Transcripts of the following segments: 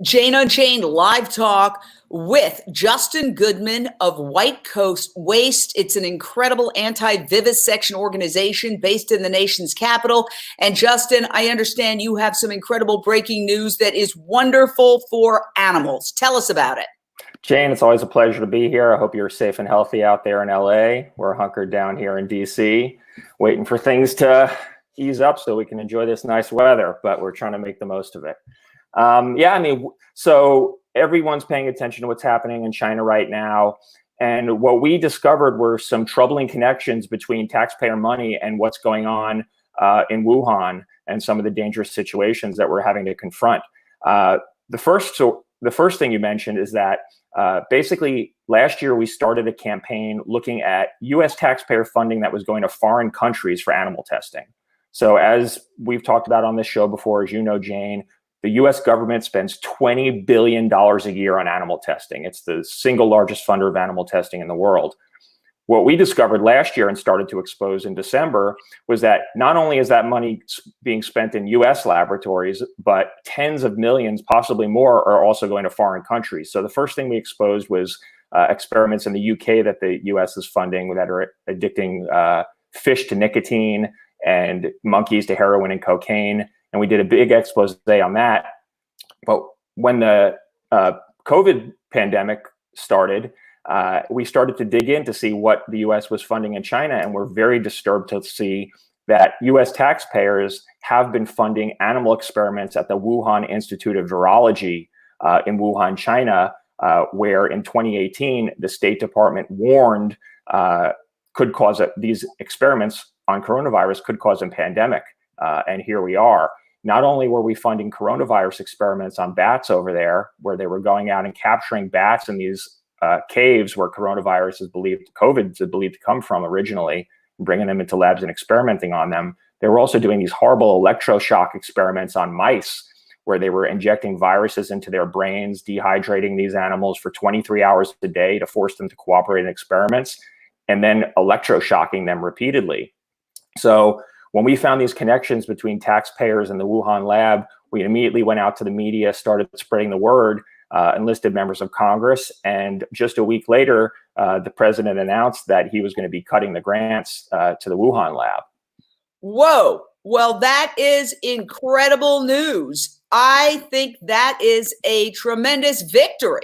Jane on Jane live talk with Justin Goodman of White Coast Waste. It's an incredible anti-vivisection organization based in the nation's capital. And Justin, I understand you have some incredible breaking news that is wonderful for animals. Tell us about it. Jane, it's always a pleasure to be here. I hope you're safe and healthy out there in LA. We're hunkered down here in DC, waiting for things to ease up so we can enjoy this nice weather, but we're trying to make the most of it. So everyone's paying attention to what's happening in China right now. And what we discovered were some troubling connections between taxpayer money and what's going on in Wuhan and some of the dangerous situations that we're having to confront. The first thing you mentioned is that basically last year we started a campaign looking at US taxpayer funding that was going to foreign countries for animal testing. So as we've talked about on this show before, as you know, Jane, the US government spends $20 billion a year on animal testing. It's the single largest funder of animal testing in the world. What we discovered last year and started to expose in December was that not only is that money being spent in US laboratories, but tens of millions, possibly more, are also going to foreign countries. So the first thing we exposed was experiments in the UK that the US is funding that are addicting fish to nicotine and monkeys to heroin and cocaine. And we did a big expose on that. But when the COVID pandemic started, we started to dig in to see what the US was funding in China. And we're very disturbed to see that US taxpayers have been funding animal experiments at the Wuhan Institute of Virology in Wuhan, China, where in 2018, the State Department warned these experiments on coronavirus could cause a pandemic. And here we are. Not only were we funding coronavirus experiments on bats over there, where they were going out and capturing bats in these caves where COVID is believed to come from originally, and bringing them into labs and experimenting on them. They were also doing these horrible electroshock experiments on mice, where they were injecting viruses into their brains, dehydrating these animals for 23 hours a day to force them to cooperate in experiments, and then electroshocking them repeatedly. So when we found these connections between taxpayers and the Wuhan lab, we immediately went out to the media, started spreading the word, enlisted members of Congress. And just a week later, the president announced that he was going to be cutting the grants to the Wuhan lab. Whoa. Well, that is incredible news. I think that is a tremendous victory.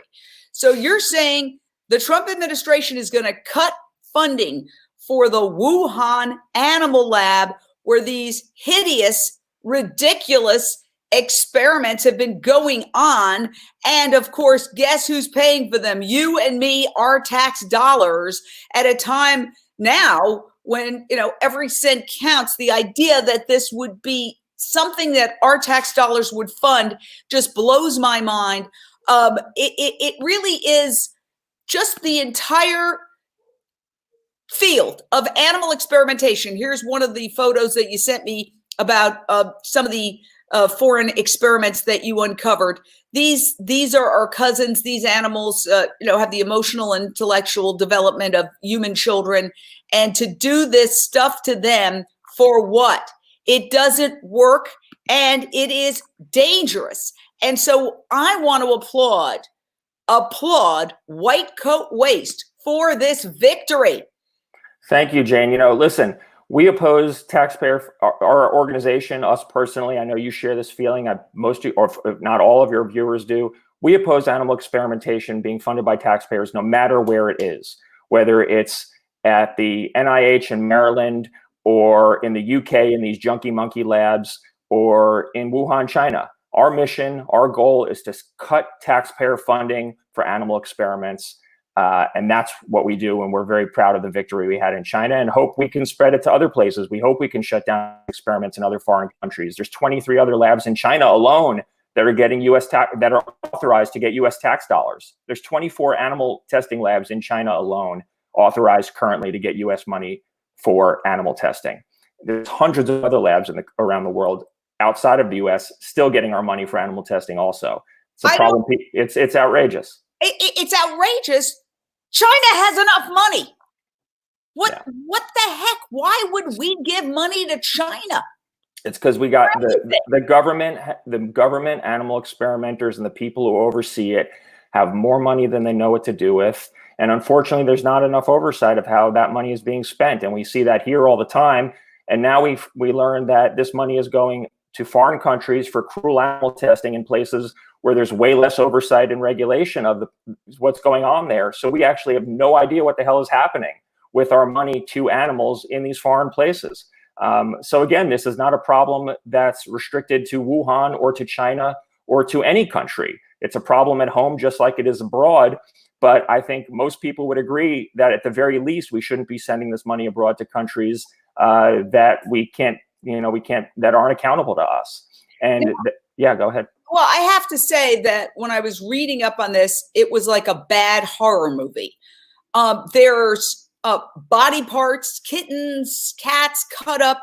So you're saying the Trump administration is going to cut funding for the Wuhan animal lab, where these hideous, ridiculous experiments have been going on. And of course, guess who's paying for them? You and me, our tax dollars, at a time now when, every cent counts. The idea that this would be something that our tax dollars would fund just blows my mind. It really is just the entire field of animal experimentation. Here's one of the photos that you sent me about some of the foreign experiments that you uncovered. These are our cousins. These animals, have the emotional and intellectual development of human children. And to do this stuff to them for what? It doesn't work, and it is dangerous. And so I want to applaud White Coat Waste for this victory. Thank you, Jane. Listen, we oppose our organization, us personally. I know you share this feeling. Most of, or if not all of your viewers do. We oppose animal experimentation being funded by taxpayers, no matter where it is, whether it's at the NIH in Maryland or in the UK in these junky monkey labs or in Wuhan, China. Our mission, our goal is to cut taxpayer funding for animal experiments. And that's what we do. And we're very proud of the victory we had in China and hope we can spread it to other places. We hope we can shut down experiments in other foreign countries. There's 23 other labs in China alone that are getting that are authorized to get US tax dollars. There's 24 animal testing labs in China alone authorized currently to get US money for animal testing. There's hundreds of other labs around the world outside of the US still getting our money for animal testing also. It's a problem. It's outrageous. It's outrageous. China has enough money. What the heck? Why would we give money to China? It's because we got the government, animal experimenters, and the people who oversee it have more money than they know what to do with. And unfortunately, there's not enough oversight of how that money is being spent. And we see that here all the time. And now we learned that this money is going to foreign countries for cruel animal testing in places where there's way less oversight and regulation of what's going on there. So we actually have no idea what the hell is happening with our money to animals in these foreign places. So again, this is not a problem that's restricted to Wuhan or to China or to any country. It's a problem at home just like it is abroad. But I think most people would agree that at the very least, we shouldn't be sending this money abroad to countries that we can't, that aren't accountable to us. And yeah, go ahead. Well, I have to say that when I was reading up on this, it was like a bad horror movie. There's body parts, kittens, cats cut up.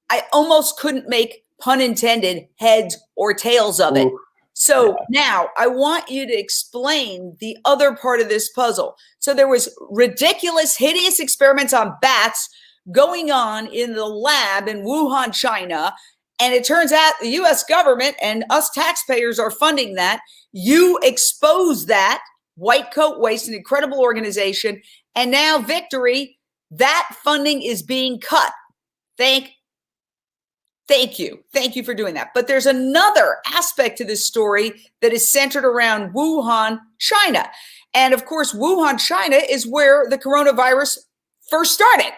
I almost couldn't make, pun intended, heads or tails of it. So now I want you to explain the other part of this puzzle. So there was ridiculous, hideous experiments on bats going on in the lab in Wuhan, China. And it turns out the US government and us taxpayers are funding that. You expose that. White Coat Waste, an incredible organization. And now Victory, that funding is being cut. Thank you. Thank you for doing that. But there's another aspect to this story that is centered around Wuhan, China. And of course, Wuhan, China is where the coronavirus first started.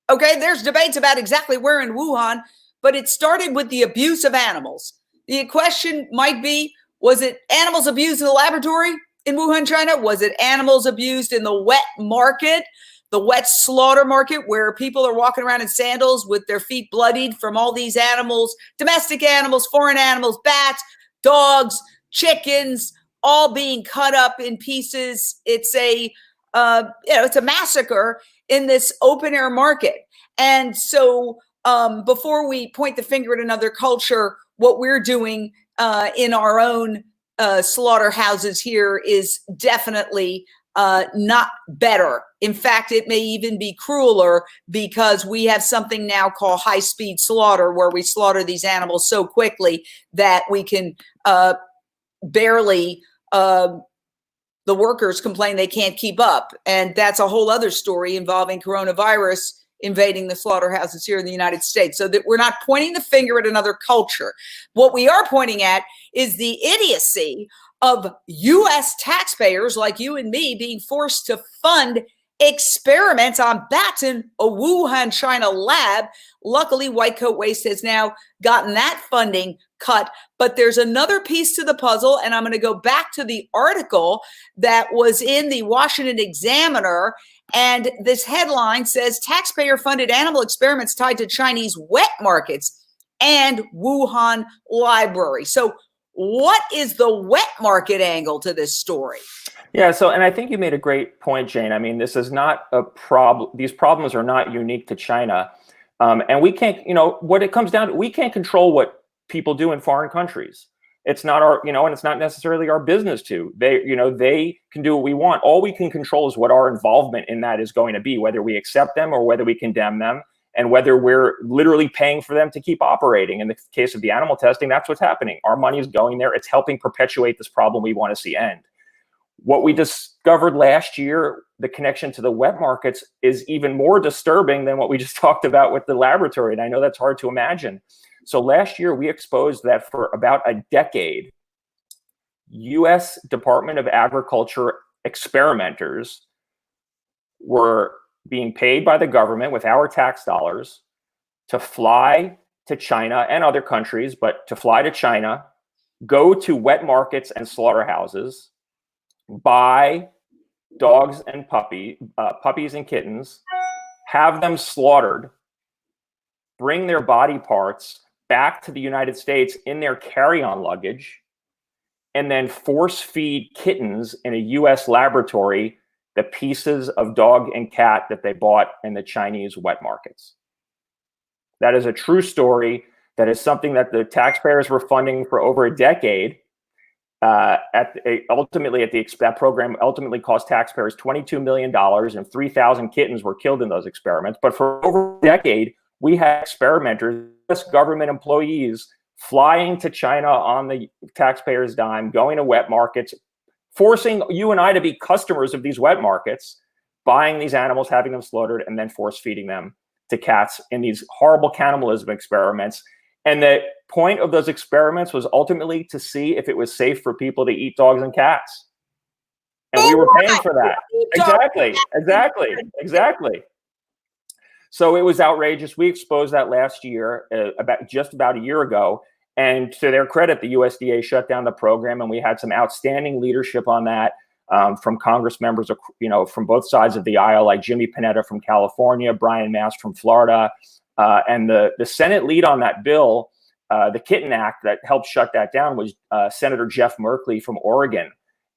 Okay, there's debates about exactly where in Wuhan, but it started with the abuse of animals. The question might be, was it animals abused in the laboratory in Wuhan, China? Was it animals abused in the wet market? The wet slaughter market where people are walking around in sandals with their feet bloodied from all these animals, domestic animals, foreign animals, bats, dogs, chickens, all being cut up in pieces. It's it's a massacre in this open air market. And so before we point the finger at another culture, what we're doing in our own slaughterhouses here is definitely not better. In fact, it may even be crueler because we have something now called high-speed slaughter, where we slaughter these animals so quickly that we can barely, the workers complain they can't keep up. And that's a whole other story involving coronavirus invading the slaughterhouses here in the United States. So that we're not pointing the finger at another culture. What we are pointing at is the idiocy of U.S. taxpayers like you and me being forced to fund experiments on bats in a Wuhan, China lab. Luckily, White Coat Waste has now gotten that funding cut. But there's another piece to the puzzle, and I'm going to go back to the article that was in the Washington Examiner. And this headline says, taxpayer-funded animal experiments tied to Chinese wet markets and Wuhan library. So what is the wet market angle to this story? Yeah, and I think you made a great point, Jane. I mean, this is not a problem. These problems are not unique to China. And we can't, what it comes down to, we can't control what people do in foreign countries. It's not our, and it's not necessarily our business to. They can do what we want. All we can control is what our involvement in that is going to be, whether we accept them or whether we condemn them, and whether we're literally paying for them to keep operating. In the case of the animal testing, that's what's happening. Our money is going there. It's helping perpetuate this problem we want to see end. What we discovered last year, the connection to the wet markets, is even more disturbing than what we just talked about with the laboratory. And I know that's hard to imagine. So last year, we exposed that for about a decade, U.S. Department of Agriculture experimenters were being paid by the government with our tax dollars to fly to China and other countries, but to fly to China, go to wet markets and slaughterhouses, buy dogs and puppies and kittens, have them slaughtered, bring their body parts back to the United States in their carry-on luggage, and then force feed kittens in a U.S. laboratory the pieces of dog and cat that they bought in the Chinese wet markets. That is a true story. That is something that the taxpayers were funding for over a decade. That program ultimately cost taxpayers $22 million, and 3,000 kittens were killed in those experiments. But for over a decade, we had experimenters U.S. government employees flying to China on the taxpayers' dime, going to wet markets, forcing you and I to be customers of these wet markets, buying these animals, having them slaughtered, and then force feeding them to cats in these horrible cannibalism experiments. And the point of those experiments was ultimately to see if it was safe for people to eat dogs and cats. And we were paying for that. Exactly. So it was outrageous. We exposed that last year, about a year ago. And to their credit, the USDA shut down the program, and we had some outstanding leadership on that from Congress members, from both sides of the aisle, like Jimmy Panetta from California, Brian Mast from Florida, and the Senate lead on that bill, the Kitten Act that helped shut that down, was Senator Jeff Merkley from Oregon.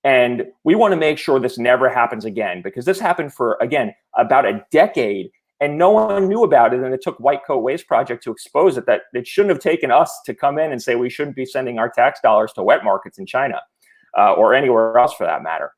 And we want to make sure this never happens again, because this happened for, again, about a decade, and no one knew about it. And it took White Coat Waste Project to expose it, that it shouldn't have taken us to come in and say we shouldn't be sending our tax dollars to wet markets in China or anywhere else for that matter.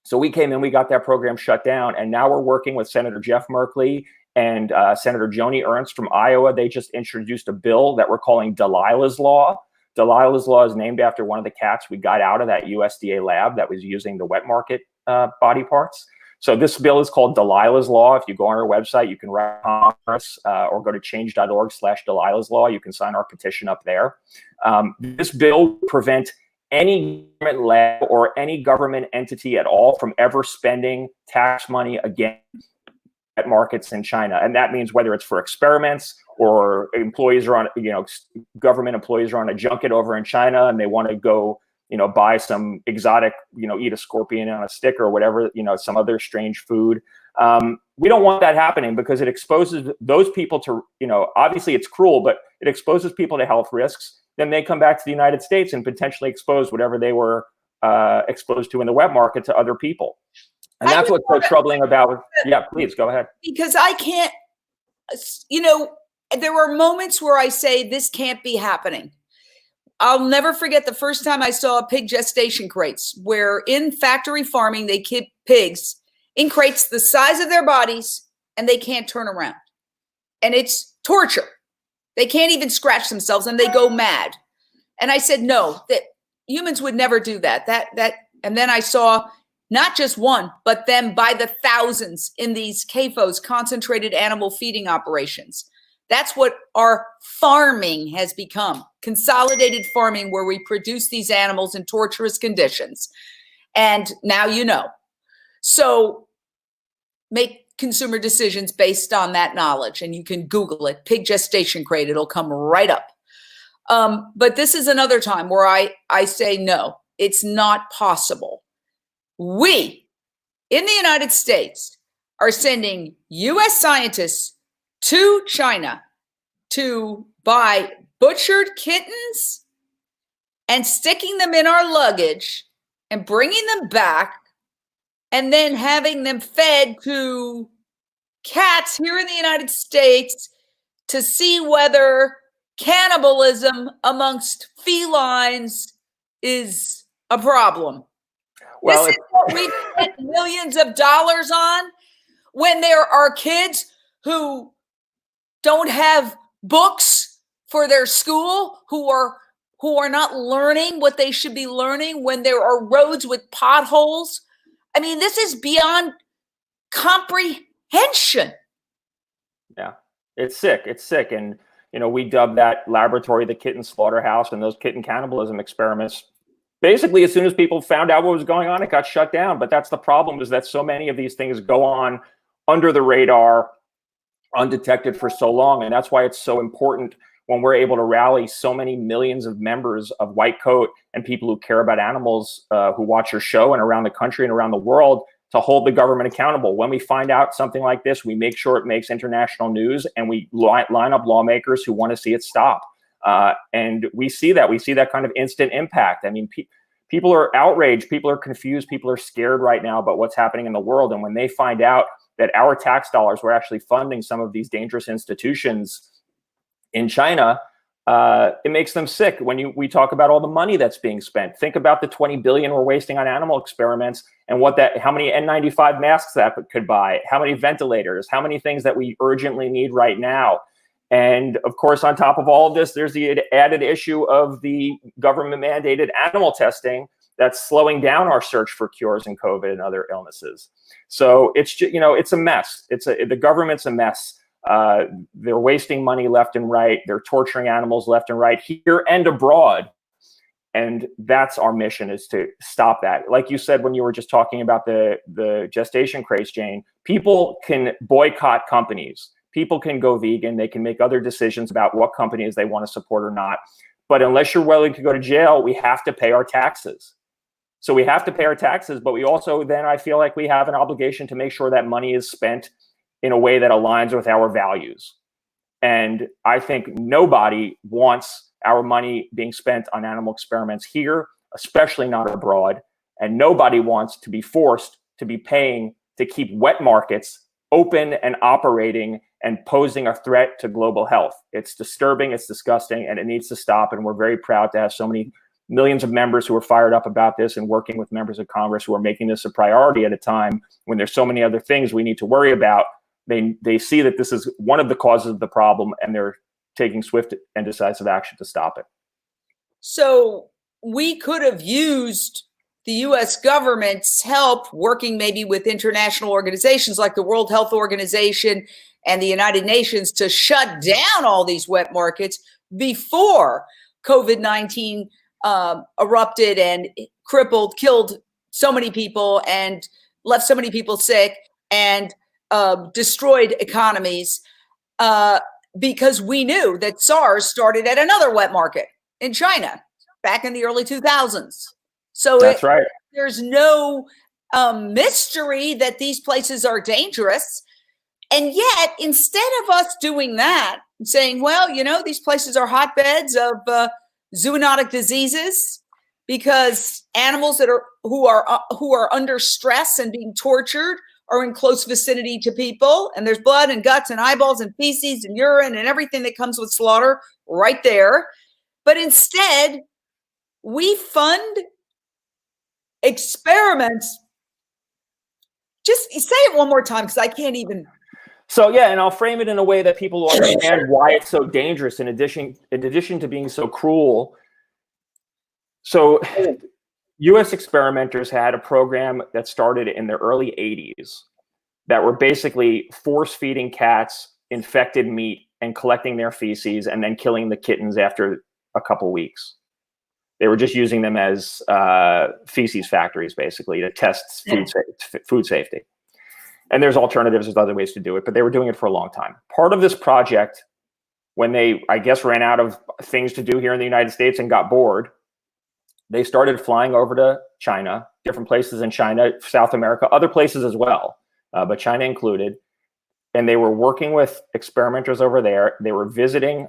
So we came in, we got that program shut down, and now we're working with Senator Jeff Merkley and Senator Joni Ernst from Iowa. They just introduced a bill that we're calling Delilah's Law. Delilah's Law is named after one of the cats we got out of that USDA lab that was using the wet market body parts. So this bill is called Delilah's Law. If you go on our website, you can write Congress or go to change.org/Delilah's Law. You can sign our petition up there. This bill will prevent any government lab or any government entity at all from ever spending tax money again at markets in China. And that means whether it's for experiments or employees are on, government employees are on a junket over in China and they want to go, buy some exotic, eat a scorpion on a stick or whatever, some other strange food. We don't want that happening because it exposes those people to, obviously it's cruel, but it exposes people to health risks. Then they come back to the United States and potentially expose whatever they were exposed to in the wet market to other people. And that's what's so troubling about. Yeah, please go ahead. Because I can't, there were moments where I say this can't be happening. I'll never forget the first time I saw pig gestation crates, where in factory farming, they keep pigs in crates the size of their bodies and they can't turn around. And it's torture. They can't even scratch themselves and they go mad. And I said, no, that humans would never do that. And then I saw not just one, but them by the thousands in these CAFOs, concentrated animal feeding operations. That's what our farming has become, consolidated farming, where we produce these animals in torturous conditions. And now you know. So make consumer decisions based on that knowledge. And you can Google it, pig gestation crate. It'll come right up. But this is another time where I say, no, it's not possible. We, in the United States, are sending U.S. scientists to China to buy butchered kittens and sticking them in our luggage and bringing them back and then having them fed to cats here in the United States to see whether cannibalism amongst felines is a problem. Well, this is what we spent millions of dollars on when there are kids who don't have books for their school, who are not learning what they should be learning, when there are roads with potholes. I mean, this is beyond comprehension. Yeah, it's sick. It's sick. And, we dubbed that laboratory the kitten slaughterhouse, and those kitten cannibalism experiments. Basically, as soon as people found out what was going on, it got shut down. But that's the problem, is that so many of these things go on under the radar, undetected for so long. And that's why it's so important when we're able to rally so many millions of members of White Coat and people who care about animals, who watch your show, and around the country and around the world, to hold the government accountable. When we find out something like this, we make sure it makes international news, and we line up lawmakers who want to see it stop. And we see that kind of instant impact. I mean, people are outraged, people are confused, people are scared right now about what's happening in the world. And when they find out that our tax dollars were actually funding some of these dangerous institutions in China, it makes them sick. When we talk about all the money that's being spent, think about the $20 billion we're wasting on animal experiments, and how many N95 masks that could buy, how many ventilators, how many things that we urgently need right now. And of course, on top of all of this, there's the added issue of the government mandated animal testing that's slowing down our search for cures in COVID and other illnesses. So it's it's a mess. The government's a mess. They're wasting money left and right. They're torturing animals left and right, here and abroad. And that's our mission, is to stop that. Like you said, when you were just talking about the gestation craze, Jane, people can boycott companies. People can go vegan. They can make other decisions about what companies they want to support or not. But unless you're willing to go to jail, we have to pay our taxes. So we have to pay our taxes, but we also then, I feel like we have an obligation to make sure that money is spent in a way that aligns with our values. And I think nobody wants our money being spent on animal experiments here, especially not abroad. And nobody wants to be forced to be paying to keep wet markets open and operating and posing a threat to global health. It's disturbing, it's disgusting, and it needs to stop. And we're very proud to have so many millions of members who are fired up about this, and working with members of Congress who are making this a priority at a time when there's so many other things we need to worry about. They see that this is one of the causes of the problem, and they're taking swift and decisive action to stop it. So we could have used the U.S. government's help working maybe with international organizations like the World Health Organization and the United Nations to shut down all these wet markets before COVID-19 erupted and killed so many people and left so many people sick and destroyed economies, because we knew that SARS started at another wet market in China back in the early 2000s. So that's right. There's no mystery that these places are dangerous. And yet, instead of us doing that, saying, well, these places are hotbeds of zoonotic diseases because animals who are under stress and being tortured are in close vicinity to people, and there's blood and guts and eyeballs and feces and urine and everything that comes with slaughter right there. But instead, we fund experiments. Just say it one more time, because I can't even. So yeah, and I'll frame it in a way that people will understand why it's so dangerous, in addition to being so cruel. So U.S. experimenters had a program that started in the early 80s that were basically force-feeding cats infected meat and collecting their feces and then killing the kittens after a couple weeks. They were just using them as feces factories, basically, to test food safety. And there's alternatives, there's other ways to do it, but they were doing it for a long time. Part of this project, when they, I guess, ran out of things to do here in the United States and got bored, they started flying over to China, different places in China, South America, other places as well, but China included. And they were working with experimenters over there. They were visiting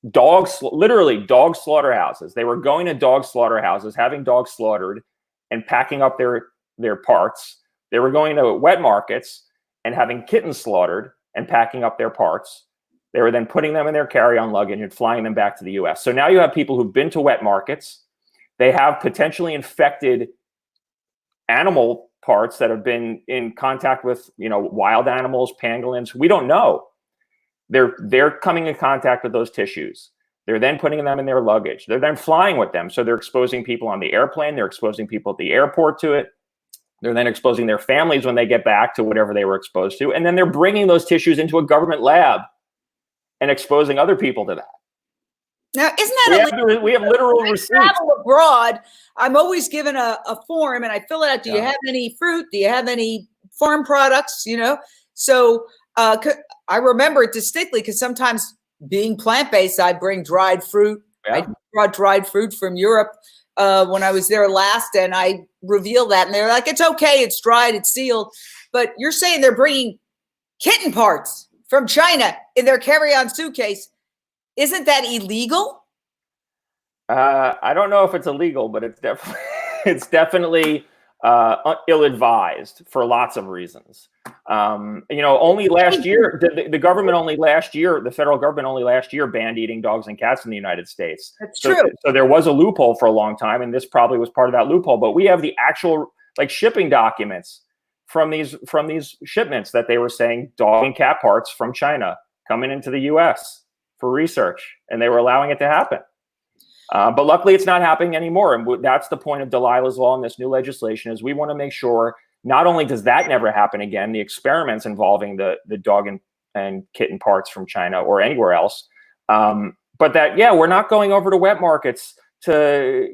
literally dog slaughterhouses. They were going to dog slaughterhouses, having dogs slaughtered and packing up their parts. They were going to wet markets and having kittens slaughtered and packing up their parts. They were then putting them in their carry-on luggage and flying them back to the US. So now you have people who've been to wet markets. They have potentially infected animal parts that have been in contact with, wild animals, pangolins. We don't know. They're coming in contact with those tissues. They're then putting them in their luggage. They're then flying with them. So they're exposing people on the airplane. They're exposing people at the airport to it. They're then exposing their families when they get back to whatever they were exposed to. And then they're bringing those tissues into a government lab and exposing other people to that. Now, isn't that we have literal receipts. Travel abroad, I'm always given a form and I fill it out. Do you have any fruit? Do you have any farm products? So I remember it distinctly because sometimes, being plant-based, I bring dried fruit. Yeah. I brought dried fruit from Europe when I was there last, and I reveal that, and they're like, "It's okay, it's dried, it's sealed." But you're saying they're bringing kitten parts from China in their carry-on suitcase. Isn't that illegal? I don't know if it's illegal, but it's definitely ill-advised for lots of reasons. Only last year, the federal government only last year banned eating dogs and cats in the United States. That's true. So there was a loophole for a long time, and this probably was part of that loophole. But we have the actual shipping documents from these shipments that they were saying dog and cat parts from China coming into the U.S. for research, and they were allowing it to happen. But luckily, it's not happening anymore. And that's the point of Delilah's Law and this new legislation is we want to make sure not only does that never happen again, the experiments involving the dog and kitten parts from China or anywhere else, but that, yeah, we're not going over to wet markets to,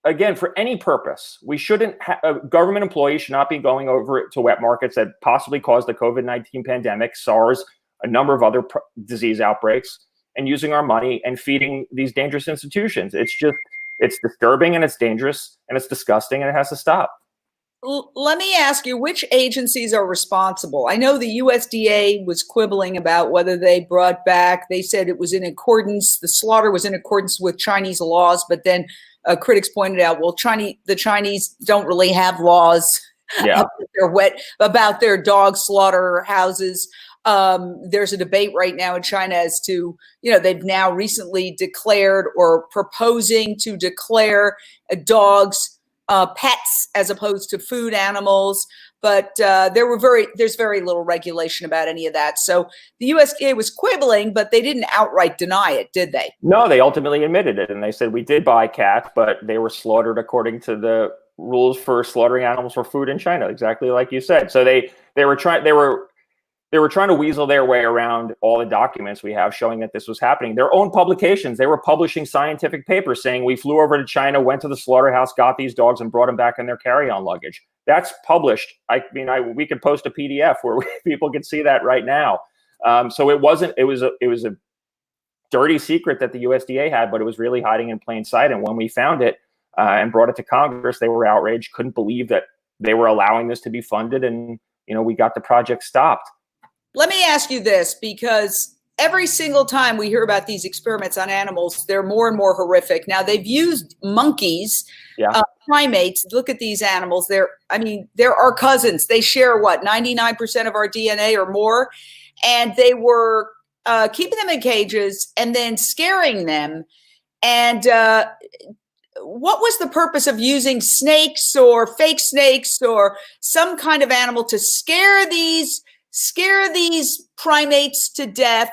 again, for any purpose. We shouldn't, a government employee should not be going over to wet markets that possibly caused the COVID-19 pandemic, SARS, a number of other disease outbreaks, and using our money and feeding these dangerous institutions. It's disturbing and it's dangerous and it's disgusting and it has to stop. Let me ask you, which agencies are responsible? I know the USDA was quibbling about whether they brought back, they said it was in accordance, the slaughter was in accordance with Chinese laws, but then critics pointed out, well, the Chinese don't really have laws about their dog slaughterhouses. There's a debate right now in China as to, they've now recently declared or proposing to declare dogs pets as opposed to food animals, but there's very little regulation about any of that. So the USDA was quibbling, but they didn't outright deny it, did they? No, they ultimately admitted it, and they said we did buy cats, but they were slaughtered according to the rules for slaughtering animals for food in China, exactly like you said. So they were trying to weasel their way around all the documents we have showing that this was happening. Their own publications, they were publishing scientific papers saying we flew over to China, went to the slaughterhouse, got these dogs and brought them back in their carry-on luggage. That's published. We could post a PDF where people can see that right now. So it was a dirty secret that the USDA had, but it was really hiding in plain sight. And when we found it and brought it to Congress, they were outraged, couldn't believe that they were allowing this to be funded. And, we got the project stopped. Let me ask you this, because every single time we hear about these experiments on animals, they're more and more horrific. Now, they've used monkeys, primates. Look at these animals. They're our cousins. They share 99% of our DNA or more. And they were keeping them in cages and then scaring them. And what was the purpose of using snakes or fake snakes or some kind of animal to scare these primates to death?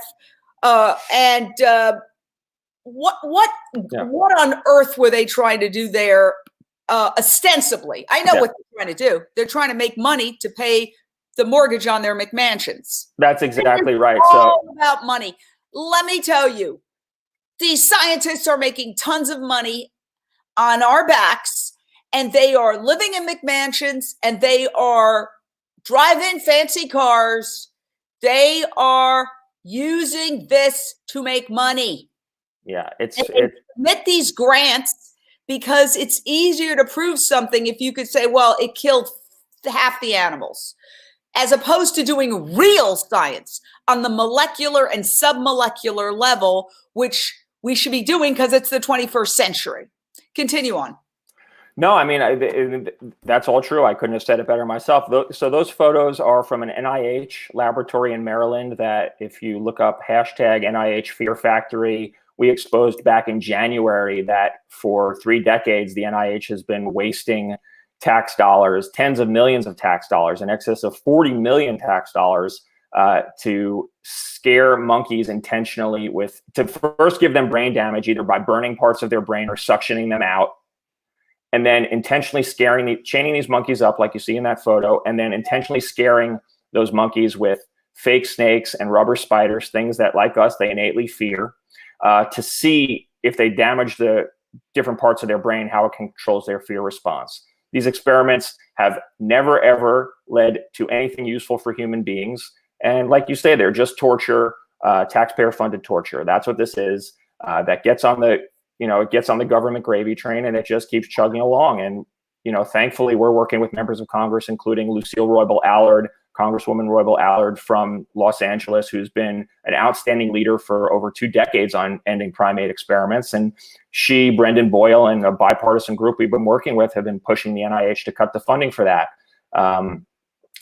What on earth were they trying to do there? Ostensibly, I know what they're trying to do. They're trying to make money to pay the mortgage on their McMansions. That's exactly right. All about money. Let me tell you, these scientists are making tons of money on our backs, and they are living in McMansions, and they are driving fancy cars. They are using this to make money. Yeah, it's submit these grants because it's easier to prove something if you could say, well, it killed half the animals, as opposed to doing real science on the molecular and submolecular level, which we should be doing because it's the 21st century. Continue on. No, that's all true. I couldn't have said it better myself. So those photos are from an NIH laboratory in Maryland that if you look up hashtag NIH Fear Factory, we exposed back in January that for 3 decades, the NIH has been wasting tax dollars, tens of millions of tax dollars, in excess of 40 million tax dollars to scare monkeys intentionally to first give them brain damage, either by burning parts of their brain or suctioning them out. And then intentionally chaining these monkeys up like you see in that photo, and then intentionally scaring those monkeys with fake snakes and rubber spiders, things that, like us, they innately fear, to see if they damage the different parts of their brain, how it controls their fear response. These experiments have never, ever led to anything useful for human beings. And like you say, they're just torture, taxpayer-funded torture. That's what this is. That gets on the it gets on the government gravy train and it just keeps chugging along. And, thankfully, we're working with members of Congress, including Lucille Roybal-Allard, Congresswoman Roybal-Allard from Los Angeles, who's been an outstanding leader for over 2 decades on ending primate experiments. And she, Brendan Boyle, and a bipartisan group we've been working with have been pushing the NIH to cut the funding for that.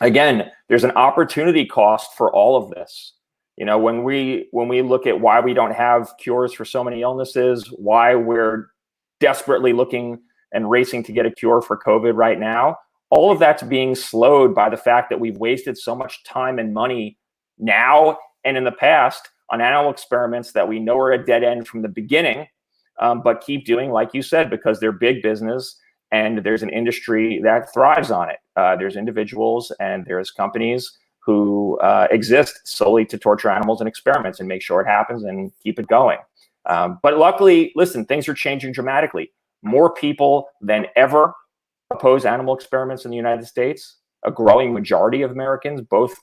Again, there's an opportunity cost for all of this. When we look at why we don't have cures for so many illnesses, why we're desperately looking and racing to get a cure for COVID right now, all of that's being slowed by the fact that we've wasted so much time and money now and in the past on animal experiments that we know are a dead end from the beginning, but keep doing, like you said, because they're big business and there's an industry that thrives on it. There's individuals and there's companies who exist solely to torture animals in experiments and make sure it happens and keep it going. But luckily, listen, things are changing dramatically. More people than ever oppose animal experiments in the United States. A growing majority of Americans, both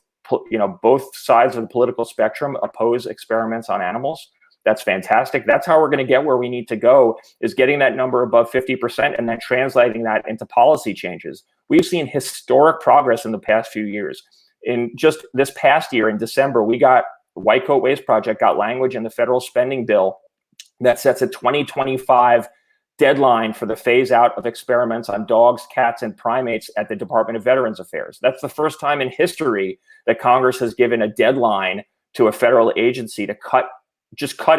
sides of the political spectrum, oppose experiments on animals. That's fantastic. That's how we're going to get where we need to go, is getting that number above 50% and then translating that into policy changes. We've seen historic progress in the past few years. In just this past year, in December, White Coat Waste Project got language in the federal spending bill that sets a 2025 deadline for the phase out of experiments on dogs, cats, and primates at the Department of Veterans Affairs. That's the first time in history that Congress has given a deadline to a federal agency to cut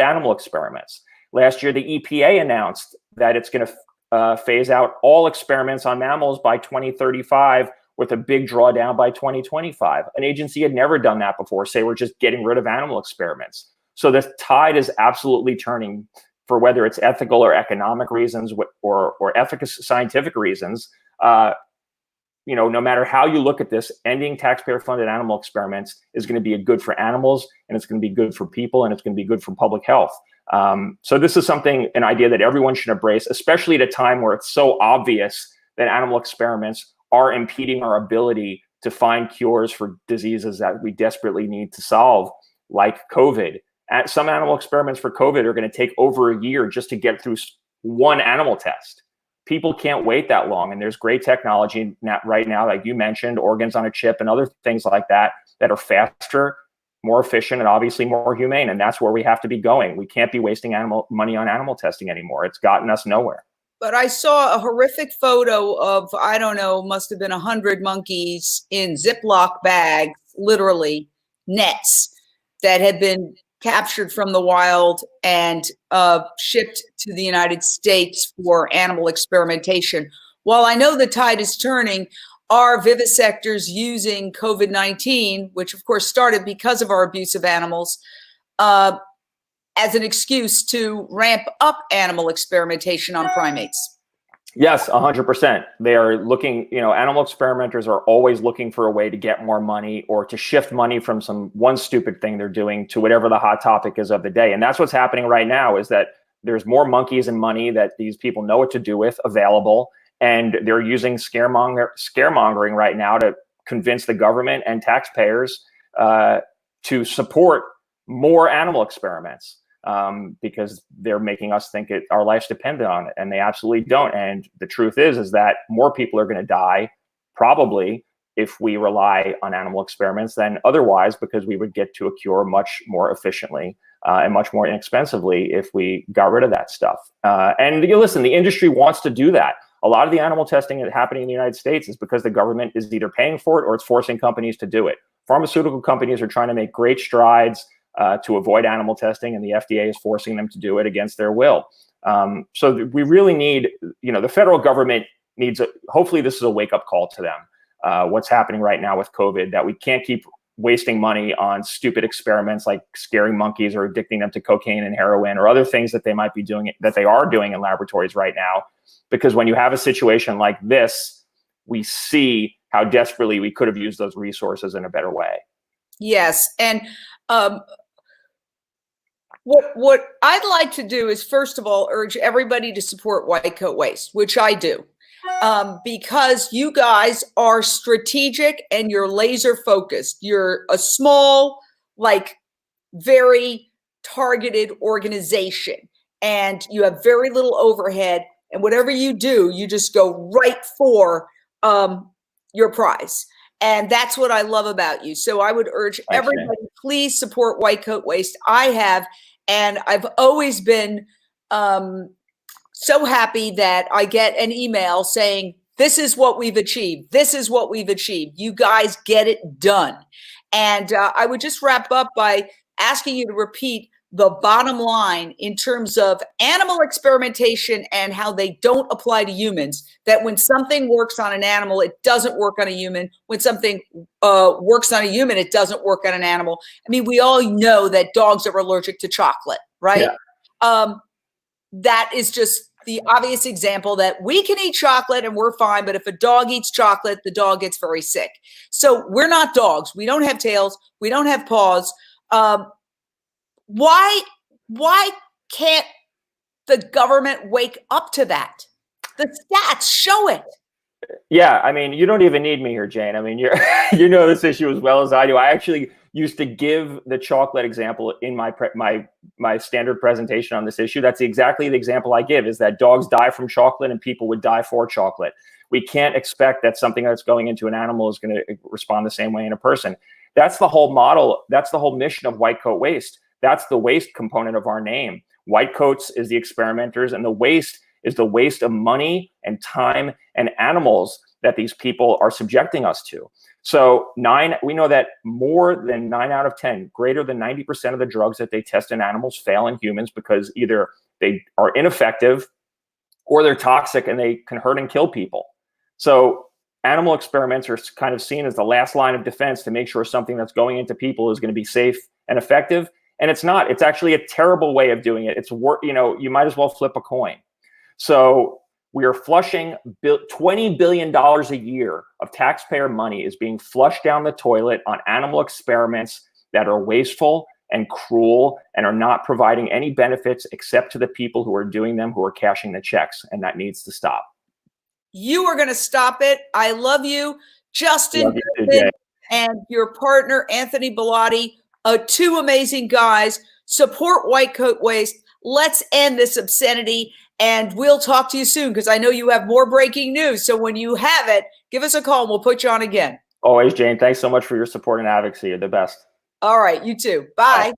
animal experiments. Last year, the EPA announced that it's going to phase out all experiments on mammals by 2035, with a big drawdown by 2025. An agency had never done that before. Say we're just getting rid of animal experiments. So the tide is absolutely turning, for whether it's ethical or economic reasons or scientific reasons. No matter how you look at this, ending taxpayer-funded animal experiments is going to be good for animals, and it's going to be good for people, and it's going to be good for public health. So this is an idea that everyone should embrace, especially at a time where it's so obvious that animal experiments are impeding our ability to find cures for diseases that we desperately need to solve, like COVID. Some animal experiments for COVID are going to take over a year just to get through one animal test. People can't wait that long. And there's great technology right now, like you mentioned, organs on a chip and other things like that are faster, more efficient, and obviously more humane. And that's where we have to be going. We can't be wasting money on animal testing anymore. It's gotten us nowhere. But I saw a horrific photo of, I don't know, must have been 100 monkeys in Ziploc bags, literally nets, that had been captured from the wild and shipped to the United States for animal experimentation. While I know the tide is turning, are vivisectors using COVID-19, which of course started because of our abuse of animals, as an excuse to ramp up animal experimentation on primates? Yes, 100%. They are looking, animal experimenters are always looking for a way to get more money or to shift money from one stupid thing they're doing to whatever the hot topic is of the day. And that's what's happening right now, is that there's more monkeys and money that these people know what to do with available. And they're using scaremongering right now to convince the government and taxpayers to support more animal experiments. Because they're making us think our life's dependent on it, and they absolutely don't. And the truth is that more people are going to die, probably, if we rely on animal experiments than otherwise, because we would get to a cure much more efficiently and much more inexpensively if we got rid of that stuff. And listen, the industry wants to do that. A lot of the animal testing that's happening in the United States is because the government is either paying for it or it's forcing companies to do it. Pharmaceutical companies are trying to make great strides to avoid animal testing, and the FDA is forcing them to do it against their will. So we really need, the federal government needs, hopefully this is a wake-up call to them, what's happening right now with COVID, that we can't keep wasting money on stupid experiments like scaring monkeys or addicting them to cocaine and heroin or other things that they might be doing, that they are doing in laboratories right now. Because when you have a situation like this, we see how desperately we could have used those resources in a better way. Yes. And what I'd like to do is, first of all, urge everybody to support White Coat Waste, which I do, because you guys are strategic and you're laser focused. You're a small, very targeted organization, and you have very little overhead. And whatever you do, you just go right for your prize. And that's what I love about you. So I would urge everybody, please support White Coat Waste. I have, and I've always been so happy that I get an email saying, this is what we've achieved. This is what we've achieved. You guys get it done. And I would just wrap up by asking you to repeat the bottom line in terms of animal experimentation and how they don't apply to humans, that when something works on an animal, it doesn't work on a human. When something works on a human, it doesn't work on an animal. I mean, we all know that dogs are allergic to chocolate, right? Yeah. That is just the obvious example that we can eat chocolate and we're fine, but if a dog eats chocolate, the dog gets very sick. So we're not dogs. We don't have tails. We don't have paws. Why can't the government wake up to that? The stats show it. Yeah, I mean, you don't even need me here, Jane. I mean, you know this issue as well as I do. I actually used to give the chocolate example in my standard presentation on this issue. That's exactly the example I give, is that dogs die from chocolate and people would die for chocolate. We can't expect that something that's going into an animal is going to respond the same way in a person. That's the whole model. That's the whole mission of white coat waste. That's the waste component of our name. White coats is the experimenters, and the waste is the waste of money and time and animals that these people are subjecting us to. So we know that more than 9 out of 10, greater than 90% of the drugs that they test in animals fail in humans because either they are ineffective or they're toxic and they can hurt and kill people. So animal experiments are kind of seen as the last line of defense to make sure something that's going into people is going to be safe and effective. And it's not. It's actually a terrible way of doing it. It's you might as well flip a coin. So we are flushing $20 billion a year of taxpayer money is being flushed down the toilet on animal experiments that are wasteful and cruel and are not providing any benefits except to the people who are doing them, who are cashing the checks. And that needs to stop. You are going to stop it. I love you, Justin Goodman, and your partner, Anthony Bellotti, two amazing guys. Support White Coat Waste. Let's end this obscenity. And we'll talk to you soon because I know you have more breaking news. So when you have it, give us a call and we'll put you on again. Always, Jane. Thanks so much for your support and advocacy. You're the best. All right. You too. Bye. Bye.